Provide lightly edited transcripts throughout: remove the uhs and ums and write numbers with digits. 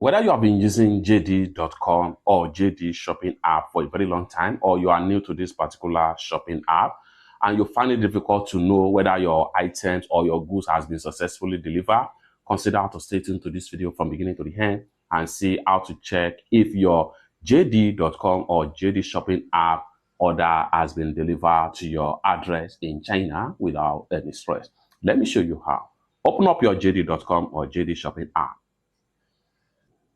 Whether you have been using JD.com or JD shopping app for a very long time, or you are new to this particular shopping app and you find it difficult to know whether your items or your goods has been successfully delivered, consider to stay tuned to this video from beginning to the end and see how to check if your JD.com or JD shopping app order has been delivered to your address in China without any stress. Let me show you how. Open up your JD.com or JD shopping app.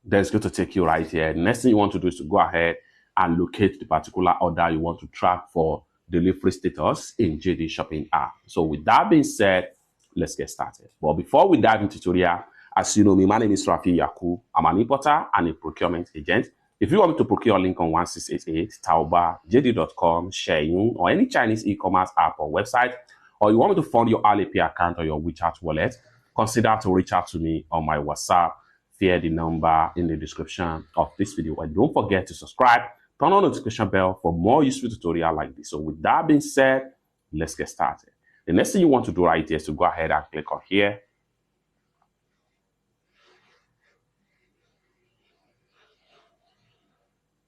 That's going to take you right here. Next thing you want to do is to go ahead and locate the particular order you want to track for delivery status in JD shopping app. So with that being said, let's get started. But before we dive into tutorial, as you know me, my name is Rafi Yaku. I'm an importer and a procurement agent. If you want me to procure link on 1688, Taobao, JD.com, Shein, or any Chinese e-commerce app or website, or you want me to fund your Alipay account or your WeChat wallet, consider to reach out to me on my WhatsApp via the number in the description of this video. And don't forget to subscribe, turn on the notification bell for more useful tutorials like this. So with that being said, let's get started. The next thing you want to do right here is to go ahead and click on here.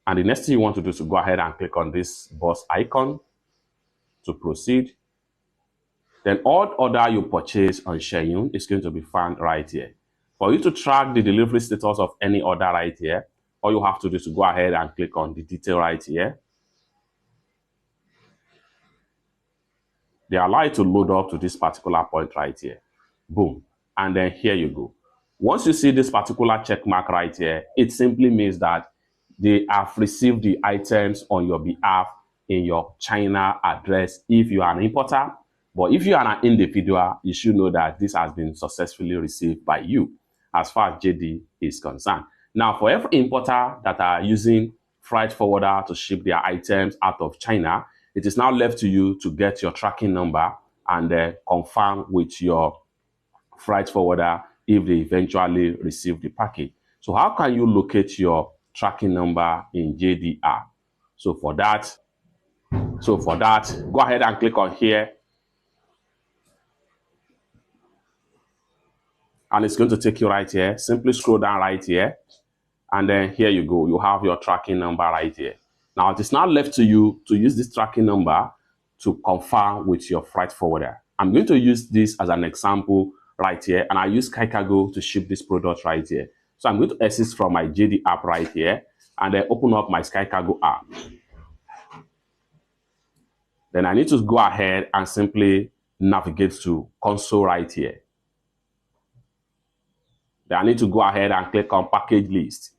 And the next thing you want to do is to go ahead and click on this bus icon to proceed. Then all order you purchase on Shein is going to be found right here. For you to track the delivery status of any order right here, all you have to do is to go ahead and click on the detail right here. They allow you to load up to this particular point right here. Boom. And then here you go. Once you see this particular check mark right here, it simply means that they have received the items on your behalf in your China address if you are an importer. But if you are an individual, you should know that this has been successfully received by you as far as JD is concerned. Now, for every importer that are using freight forwarder to ship their items out of China, it is now left to you to get your tracking number and confirm with your freight forwarder if they eventually receive the package. So how can you locate your tracking number in JD app? So for that, go ahead and click on here. And it's going to take you right here. Simply scroll down right here. And then here you go. You have your tracking number right here. Now, it is now left to you to use this tracking number to confirm with your freight forwarder. I'm going to use this as an example right here. And I use SkyCargo to ship this product right here. So I'm going to exit from my JD app right here. And then open up my SkyCargo app. Then I need to go ahead and simply navigate to console right here. Then I need to go ahead and click on package list.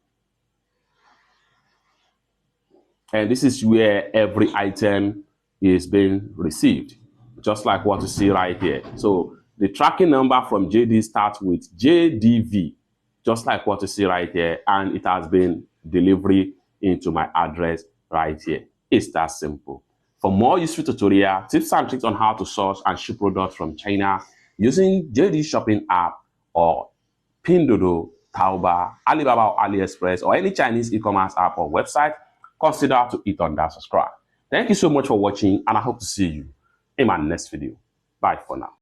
And this is where every item is being received, just like what you see right here. So the tracking number from JD starts with JDV, just like what you see right here. And it has been delivered into my address right here. It's that simple. For more useful tutorial, tips and tricks on how to source and ship products from China using JD shopping app or Pinduoduo, Taobao, Alibaba or AliExpress or any Chinese e-commerce app or website, consider to hit on that subscribe. Thank you so much for watching and I hope to see you in my next video. Bye for now.